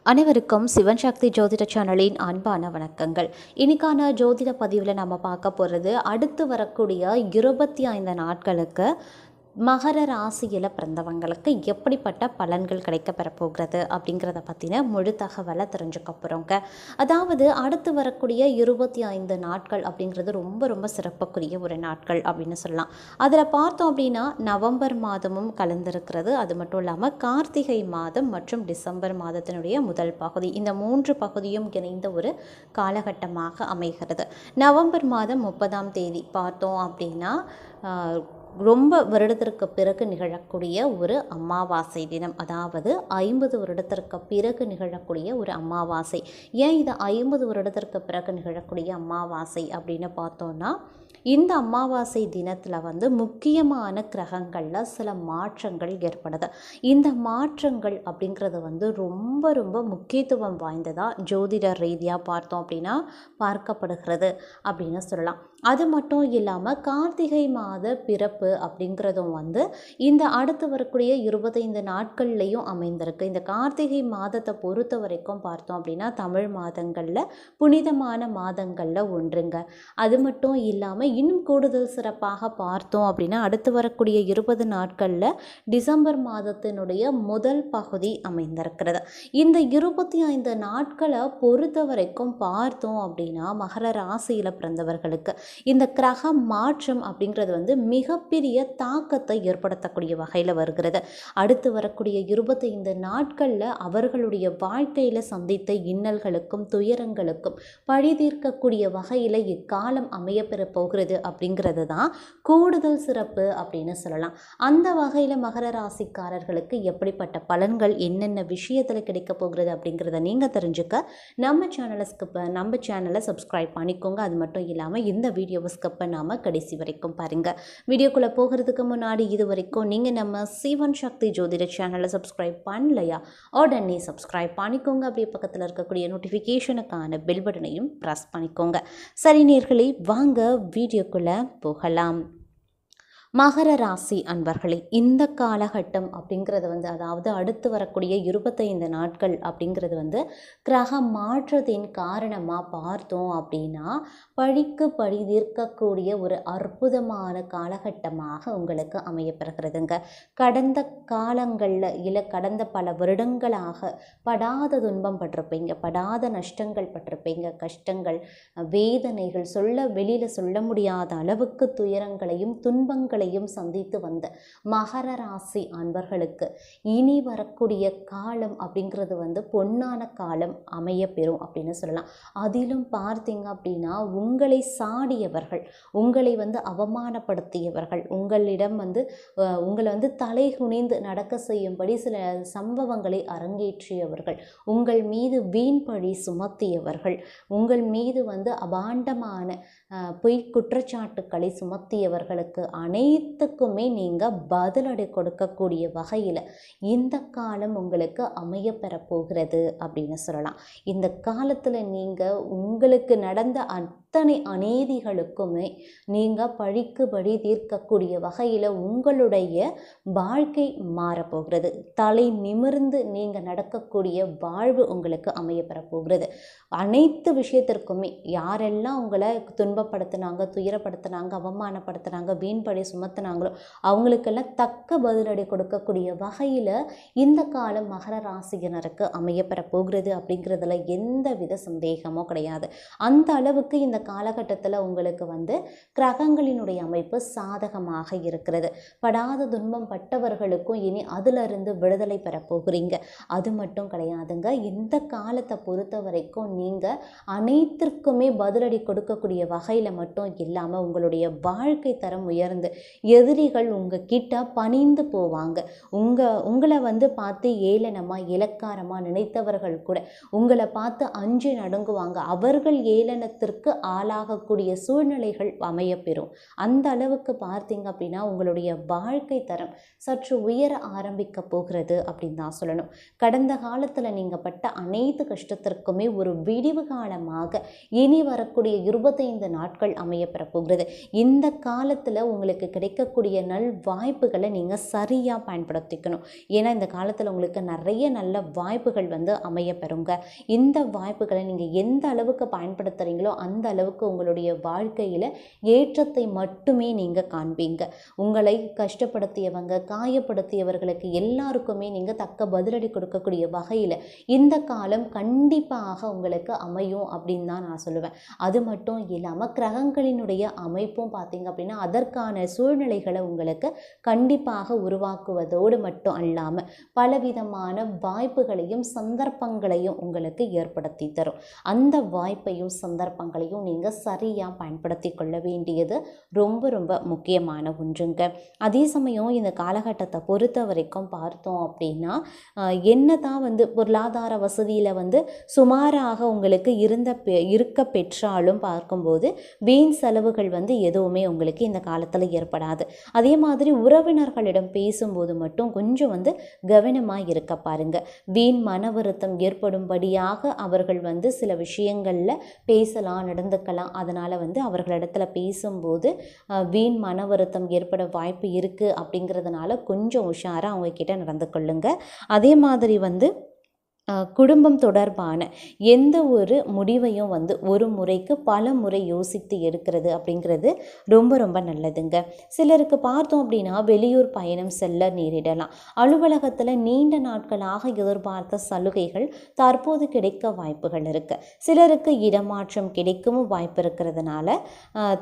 அனைவருக்கும் சிவன் சக்தி ஜோதிட சேனலின் அன்பான வணக்கங்கள். இன்னைக்கான ஜோதிட பதிவில் நம்ம பார்க்க போகிறது அடுத்து வரக்கூடிய 25 நாட்களுக்கு மகர ராசியில் பிறந்தவங்களுக்கு எப்படிப்பட்ட பலன்கள் கிடைக்க பெறப்போகிறது அப்படிங்கிறத பற்றின முழு தகவலை தெரிஞ்சுக்க போகிறோங்க. அதாவது அடுத்து வரக்கூடிய 25 நாட்கள் அப்படிங்கிறது ரொம்ப ரொம்ப சிறப்புக்குரிய ஒரு நாட்கள் அப்படின்னு சொல்லலாம். அதில் பார்த்தோம் அப்படின்னா நவம்பர் மாதமும் கலந்திருக்கிறது. அது மட்டும் இல்லாமல் கார்த்திகை மாதம் மற்றும் டிசம்பர் மாதத்தினுடைய முதல் பகுதி, இந்த 3 பகுதியும் இணைந்த ஒரு காலகட்டமாக அமைகிறது. நவம்பர் மாதம் 30ஆம் தேதி பார்த்தோம் அப்படின்னா ரொம்ப வருடத்திற்கு பிறகு நிகழக்கூடிய ஒரு அமாவாசை தினம், அதாவது 50 வருடத்திற்கு பிறகு நிகழக்கூடிய ஒரு அமாவாசை. ஏன் இது 50 வருடத்திற்கு பிறகு நிகழக்கூடிய அமாவாசை அப்படின்னு பார்த்தோன்னா, இந்த அமாவாசை தினத்தில் முக்கியமான கிரகங்களில் சில மாற்றங்கள் ஏற்படுது. இந்த மாற்றங்கள் அப்படிங்கிறது ரொம்ப ரொம்ப முக்கியத்துவம் வாய்ந்ததாக ஜோதிட ரீதியாக பார்த்தோம் அப்படின்னா பார்க்கப்படுகிறது அப்படின்னு சொல்லலாம். அது மட்டும் இல்லாமல் கார்த்திகை மாத பிறப்பு அப்படிங்கிறதும் இந்த அடுத்து வரக்கூடிய 25 நாட்கள்லையும் அமைந்திருக்கு. இந்த கார்த்திகை மாதத்தை பொறுத்த வரைக்கும் பார்த்தோம் அப்படின்னா தமிழ் மாதங்களில் புனிதமான மாதங்களில் ஒன்றுங்க. அது மட்டும் இல்லாமல் இன்னும் கூடுதல் சிறப்பாக பார்த்தோம் அப்படின்னா அடுத்து வரக்கூடிய 20 நாட்களில் டிசம்பர் மாதத்தினுடைய முதல் பகுதி அமைந்திருக்கிறது. இந்த 25 நாட்களை பொறுத்த வரைக்கும் பார்த்தோம் அப்படின்னா மகர ராசியில் பிறந்தவர்களுக்கு இந்த கிரக மாற்றம் அப்படிங்கிறது மிகப்பெரிய தாக்கத்தை ஏற்படுத்தக்கூடிய வகையில் வருகிறது. அடுத்து வரக்கூடிய 25 நாட்களில் அவர்களுடைய வாழ்க்கையில் சந்தித்த இன்னல்களுக்கும் துயரங்களுக்கும் பழி தீர்க்கக்கூடிய வகையில் இக்காலம் அமையப்பெற போகிறது அப்படிங்கிறது தான் கூடுதல் சிறப்பு அப்படின்னு சொல்லலாம். அந்த வகையில் மகர ராசிக்காரர்களுக்கு எப்படிப்பட்ட பலன்கள் என்னென்ன விஷயத்தில் கிடைக்க போகிறது அப்படிங்கிறத நீங்கள் தெரிஞ்சுக்க நம்ம சேனலை சப்ஸ்கிரைப் பண்ணிக்கோங்க. அது மட்டும் இல்லாமல் இந்த வீடியோவை ஸ்கிப் பண்ணாமல் கடைசி வரைக்கும் பாருங்கள். வீடியோக்குள்ளே போகிறதுக்கு முன்னாடி இது வரைக்கும் நீங்கள் நம்ம சிவன் சக்தி ஜோதிட சேனலை சப்ஸ்கிரைப் பண்ணலையா, உடனே சப்ஸ்கிரைப் பண்ணிக்கோங்க. அப்படியே பக்கத்தில் இருக்கக்கூடிய நோட்டிஃபிகேஷனுக்கான பெல் பட்டனையும் ப்ரெஸ் பண்ணிக்கோங்க. சரி நேயர்களே, வாங்க வீடியோக்குள்ளே போகலாம். மகர ராசி அன்பர்களே, இந்த காலகட்டம் அப்படிங்கிறது அதாவது அடுத்து வரக்கூடிய 25 நாட்கள் அப்படிங்கிறது கிரக மாற்றத்தின் காரணமாக பார்த்தோம் அப்படின்னா பழிக்கு பழி தீர்க்கக்கூடிய ஒரு அற்புதமான காலகட்டமாக உங்களுக்கு அமையப்பெறுகிறதுங்க. கடந்த காலங்களில் இல்லை கடந்த பல வருடங்களாக படாத துன்பம் பட்டிருப்பீங்க, படாத நஷ்டங்கள் பட்டிருப்பீங்க, கஷ்டங்கள் வேதனைகள் வெளியில் சொல்ல முடியாத அளவுக்கு துயரங்களையும் துன்பங்கள் சந்தித்து வந்த மகர ராசி அன்பர்களுக்கு இனி வரக்கூடிய காலம் அப்படிங்கிறது பொன்னான காலம் அமைய பெறும் அப்படின்னு சொல்லலாம். அதிலும் பார்த்தீங்க அப்படின்னா உங்களை சாடியவர்கள், உங்களை அவமானப்படுத்தியவர்கள், உங்களிடம் உங்களை தலை குனிந்து நடக்க செய்யும்படி சில சம்பவங்களை அரங்கேற்றியவர்கள், உங்கள் மீது வீண் பழி சுமத்தியவர்கள், உங்கள் மீது அபாண்டமான பொய் குற்றச்சாட்டுக்களை சுமத்தியவர்களுக்கு அனைத்துக்குமே நீங்கள் பதிலடி கொடுக்கக்கூடிய வகையில் இந்த காலம் உங்களுக்கு அமைய பெறப்போகிறது அப்படின்னு சொல்லலாம். இந்த காலத்தில் நீங்கள் உங்களுக்கு நடந்த அத்தனை அநீதிகளுக்குமே நீங்கள் பழிக்கு பழி தீர்க்கக்கூடிய வகையில் உங்களுடைய வாழ்க்கை மாறப்போகிறது. தலை நிமிர்ந்து நீங்கள் நடக்கக்கூடிய வாழ்வு உங்களுக்கு அமைய பெறப்போகிறது. அனைத்து விஷயத்திற்குமே யாரெல்லாம் உங்களை துன்பப்படுத்தினாங்க, துயரப்படுத்தினாங்க, அவமானப்படுத்தினாங்க, வீண்பழி சுமத்தினாங்களோ அவங்களுக்கெல்லாம் தக்க பதிலடி கொடுக்கக்கூடிய வகையில் இந்த காலம் மகர ராசியினருக்கு அமையப்பெற போகிறது அப்படிங்கிறதுல எந்த வித சந்தேகமும் கிடையாது. அந்த அளவுக்கு இந்த காலகட்டத்தில் உங்களுக்கு கிரகங்களினுடைய அமைப்பு சாதகமாக இருக்கிறது. படாத துன்பம் பட்டவர்களுக்கும் இனி அதிலிருந்து விடுதலை பெற போகிறீங்க. அது மட்டும் கிடையாதுங்க, இந்த காலத்தை பொறுத்த வரைக்கும் நீங்கள் அனைத்திற்குமே பதிலடி கொடுக்கக்கூடிய வகையில் மட்டும் இல்லாமல் உங்களுடைய வாழ்க்கை தரம் உயர்ந்து எதிரிகள் உங்ககிட்ட பணிந்து போவாங்க. உங்களை பார்த்து ஏளனமாக இலக்காரமாக நினைத்தவர்கள் கூட உங்களை பார்த்து அஞ்சு நடுங்குவாங்க. அவர்கள் ஏளனத்திற்கு ஆளாகக்கூடிய சூழ்நிலைகள் அமையப்பெறும். அந்த அளவுக்கு பார்த்தீங்க அப்படின்னா உங்களுடைய வாழ்க்கை தரம் சற்று உயர ஆரம்பிக்க போகிறது அப்படின்னு தான் சொல்லணும். கடந்த காலத்தில் நீங்கள் பட்ட அனைத்து கஷ்டத்திற்குமே ஒரு விடிவு காலமாக இனி வரக்கூடிய 25 நாட்கள் அமையப்பெற போகிறது. இந்த காலத்தில் உங்களுக்கு கிடைக்கக்கூடிய நல் வாய்ப்புகளை நீங்கள் சரியாக பயன்படுத்திக்கணும். ஏன்னா இந்த காலத்தில் உங்களுக்கு நிறைய நல்ல வாய்ப்புகள் வந்து அமைய பெறுங்க. இந்த வாய்ப்புகளை நீங்கள் எந்த அளவுக்கு பயன்படுத்துகிறீங்களோ அந்த அளவுக்கு உங்களுடைய வாழ்க்கையில் ஏற்றத்தை மட்டுமே நீங்கள் காண்பீங்க. உங்களை கஷ்டப்படுத்தியவங்க, காயப்படுத்தியவர்களுக்கு எல்லாருக்குமே நீங்கள் தக்க பதிலடி கொடுக்கக்கூடிய வகையில் இந்த காலம் கண்டிப்பாக உங்களுக்கு அமையும் அப்படின்னு தான் நான் சொல்லுவேன். அது மட்டும் இல்லாமல் கிரகங்களினுடைய அமைப்பும் பார்த்தீங்க அப்படின்னா அதற்கான சூழ்நிலைகளை உங்களுக்கு கண்டிப்பாக உருவாக்குவதோடு மட்டும் அல்லாமல் பலவிதமான வாய்ப்புகளையும் சந்தர்ப்பங்களையும் உங்களுக்கு ஏற்படுத்தி தரும். அந்த வாய்ப்பையும் சந்தர்ப்பங்களையும் நீங்கள் சரியாக பயன்படுத்தி கொள்ள வேண்டியது ரொம்ப ரொம்ப முக்கியமான ஒன்றுங்க. அதே சமயம் இந்த காலகட்டத்தை பொறுத்த வரைக்கும் பார்த்தோம் அப்படின்னா என்ன தான் வந்து பொருளாதார வசதியில் வந்து சுமாராக உங்களுக்கு இருக்க பெற்றாலும் பார்க்கும்போது வீண் செலவுகள் வந்து எதுவுமே உங்களுக்கு இந்த காலத்தில் ஏற்படாது. அதே மாதிரி உறவினர்களிடம் பேசும்போது மட்டும் கொஞ்சம் வந்து கவனமாக இருக்க பாருங்க. வீண் மன வருத்தம் ஏற்படும்படியாக அவர்கள் வந்து சில விஷயங்களில் பேசலாம், நடந்துக்கலாம். அதனால் வந்து அவர்களிடத்துல பேசும்போது வீண் மன வருத்தம் ஏற்பட வாய்ப்பு இருக்குது. அப்படிங்கிறதுனால கொஞ்சம் உஷாராக அவங்க கிட்ட நடந்து கொள்ளுங்க. அதே மாதிரி வந்து குடும்பம் தொடர்பான எந்த ஒரு முடிவையும் வந்து ஒரு முறைக்கு பல முறை யோசித்து எடுக்கிறது அப்படிங்கிறது ரொம்ப ரொம்ப நல்லதுங்க. சிலருக்கு பார்த்தோம் அப்படின்னா வெளியூர் பயணம் செல்ல நேரிடலாம். அலுவலகத்தில் நீண்ட நாட்களாக எதிர்பார்த்த சலுகைகள் தற்போது கிடைக்க வாய்ப்புகள் இருக்கு. சிலருக்கு இடமாற்றம் கிடைக்கவும் வாய்ப்பு இருக்கிறதுனால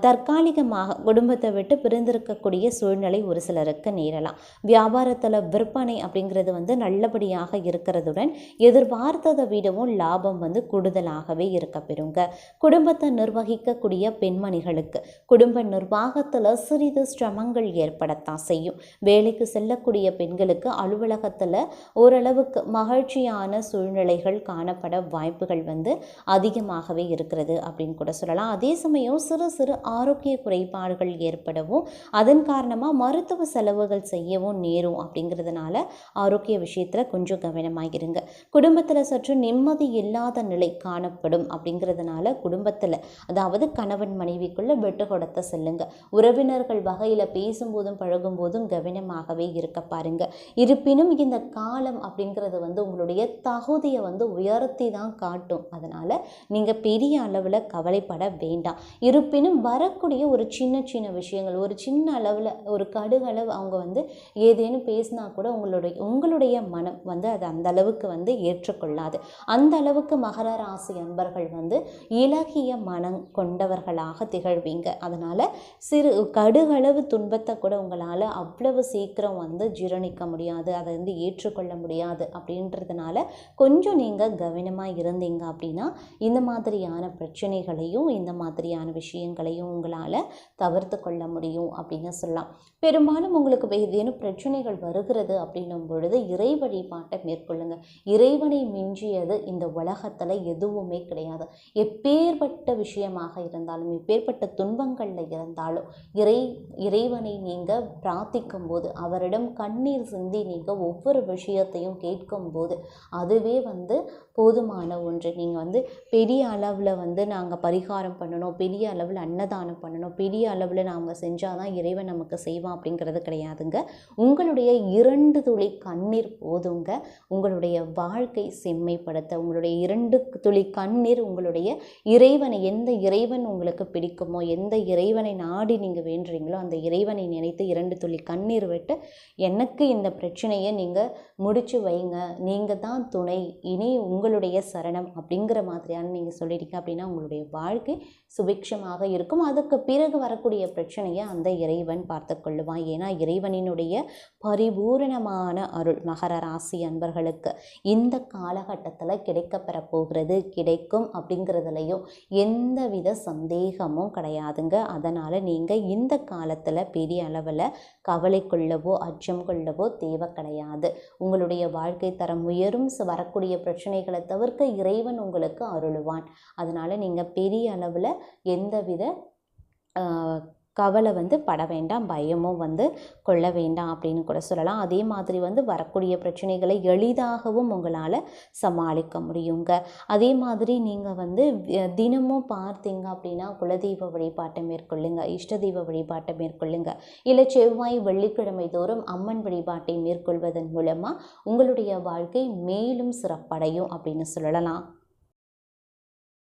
தற்காலிகமாக குடும்பத்தை விட்டு பிரிந்திருக்கக்கூடிய சூழ்நிலை ஒரு சிலருக்கு நேரலாம். வியாபாரத்தில் விற்பனை அப்படிங்கிறது வந்து நல்லபடியாக இருக்கிறதுடன் எதிர்பார்த்ததை விடவும் லாபம் வந்து கூடுதலாகவே இருக்க பெறுங்க. குடும்பத்தை நிர்வகிக்கக்கூடிய பெண்மணிகளுக்கு குடும்ப நிர்வாகத்தில் சிறிது சிரமங்கள் ஏற்படத்தான் செய்யும். வேலைக்கு செல்லக்கூடிய பெண்களுக்கு அலுவலகத்தில் ஓரளவுக்கு மகிழ்ச்சியான சூழ்நிலைகள் காணப்பட வாய்ப்புகள் வந்து அதிகமாகவே இருக்கிறது அப்படின்னு கூட சொல்லலாம். அதே சமயம் சிறு சிறு ஆரோக்கிய குறைபாடுகள் ஏற்படவும் அதன் காரணமாக மருத்துவ செலவுகள் செய்யவும் நேரும். அப்படிங்கிறதுனால ஆரோக்கிய விஷயத்தில் கொஞ்சம் கவனமாக இருங்க. குடும்பத்தில் சற்று நிம்மதி இல்லாத நிலை காணப்படும். அப்படிங்கிறதுனால குடும்பத்தில் அதாவது கணவன் மனைவிக்குள்ள வெட்டு கொடுத்த செல்லுங்க. உறவினர்கள் வகையில் பேசும்போதும் பழகும்போதும் கவனமாகவே இருக்க பாருங்க. இருப்பினும் இந்த காலம் அப்படிங்கிறது வந்து உங்களுடைய தகுதியை வந்து உயர்த்தி தான் காட்டும். அதனால் நீங்கள் பெரிய அளவில் கவலைப்பட வேண்டாம். இருப்பினும் வரக்கூடிய ஒரு சின்ன சின்ன விஷயங்கள், ஒரு சின்ன அளவில் ஒரு கடுகளவு அவங்க வந்து ஏதேனும் பேசினா கூட உங்களுடைய மனம் வந்து அது அந்த அளவுக்கு வந்து ஏற்றுக்கொள்ளாது. அந்த அளவுக்கு மகர ராசி அன்பர்கள் வந்து இலகிய மனம் கொண்டவர்களாக திகழ்வீங்க. அதனால் சிறு கடுகளவு துன்பத்தை கூட உங்களால் அவ்வளவு சீக்கிரம் வந்து ஜீரணிக்க முடியாது, அதை வந்து ஏற்றுக்கொள்ள முடியாது. அப்படின்றதுனால கொஞ்சம் நீங்கள் கவனமாக இருந்தீங்க அப்படின்னா இந்த மாதிரியான பிரச்சனைகளையும் இந்த மாதிரியான விஷயங்களையும் உங்களால் தவிர்த்து கொள்ள முடியும் அப்படின்னு சொல்லலாம். பெரும்பாலும் உங்களுக்கு ஏதேனும் பிரச்சனைகள் வருகிறது அப்படின்னும் பொழுது இறை வழிபாட்டை மேற்கொள்ளுங்க. இறைவனை மிஞ்சியது இந்த உலகத்தில் எதுவுமே கிடையாது. எப்பேற்பட்ட விஷயமாக இருந்தாலும், எப்பேற்பட்ட துன்பங்களில் இருந்தாலும் இறைவனை நீங்கள் பிரார்த்திக்கும் போது, அவரிடம் கண்ணீர் சிந்தி நீங்கள் ஒவ்வொரு விஷயத்தையும் கேட்கும்போது அதுவே வந்து போதுமான ஒன்று. நீங்கள் வந்து பெரிய அளவில் வந்து நாங்கள் பரிகாரம் பண்ணணும், பெரிய அளவில் அன்னதானம் பண்ணணும், பெரிய அளவில் நாங்கள் செஞ்சால் தான் இறைவன் நமக்கு செய்வான் அப்படிங்கிறது கிடையாதுங்க. உங்களுடைய 2 துளி கண்ணீர் போதுங்க உங்களுடைய வாழ்க்கை செம்மைப்படுத்த. உங்களுடைய 2 துளி கண்ணீர் உங்களுடைய இறைவனை, எந்த இறைவன் உங்களுக்கு பிடிக்குமோ, எந்த இறைவனை நாடி நீங்கள் வேண்டுறீங்களோ அந்த இறைவனை நினைத்து 2 துளி கண்ணீர் விட்டு எனக்கு இந்த பிரச்சனையை நீங்கள் முடிச்சு வைங்க, நீங்கள் தான் துணை, இனி உங்களுடைய சரணம் அப்படிங்கிற மாதிரியான நீங்கள் சொல்லிட்டீங்க அப்படின்னா உங்களுடைய வாழ்க்கை சுபிக்ஷமாக இருக்கும். அதுக்கு பிறகு வரக்கூடிய பிரச்சனையை அந்த இறைவன் பார்த்து கொள்ளுவான். ஏன்னா இறைவனினுடைய பரிபூரணமான அருள் மகர ராசி அன்பர்களுக்கு இந்த காலகட்டத்தில் கிடைக்கப்பெற போகிறது, கிடைக்கும் அப்படிங்கிறதுலையும் எந்தவித சந்தேகமும் கிடையாதுங்க. அதனால் நீங்கள் இந்த காலத்தில் பெரிய அளவில் கவலை கொள்ளவோ அச்சம் கொள்ளவோ தேவை கிடையாது. உங்களுடைய வாழ்க்கை தரம் உயரும். வரக்கூடிய பிரச்சனைகளை தவிர்க்க இறைவன் உங்களுக்கு அருளுவான். அதனால் நீங்கள் பெரிய அளவில் எந்தவித கவலை வந்து பட வேண்டாம், பயமும் வந்து கொள்ள வேண்டாம் அப்படின்னு கூட சொல்லலாம். அதே மாதிரி வந்து வரக்கூடிய பிரச்சனைகளை எளிதாகவும் உங்களால் சமாளிக்க முடியுங்க. அதே மாதிரி நீங்கள் வந்து தினமும் பார்த்தீங்க அப்படின்னா குலதெய்வ வழிபாட்டை மேற்கொள்ளுங்க, இஷ்ட தெய்வ வழிபாட்டை மேற்கொள்ளுங்க. இல்லை செவ்வாய் வெள்ளிக்கிழமை தோறும் அம்மன் வழிபாட்டை மேற்கொள்வதன் மூலமாக உங்களுடைய வாழ்க்கை மேலும் சிறப்படையும் அப்படின்னு சொல்லலாம்.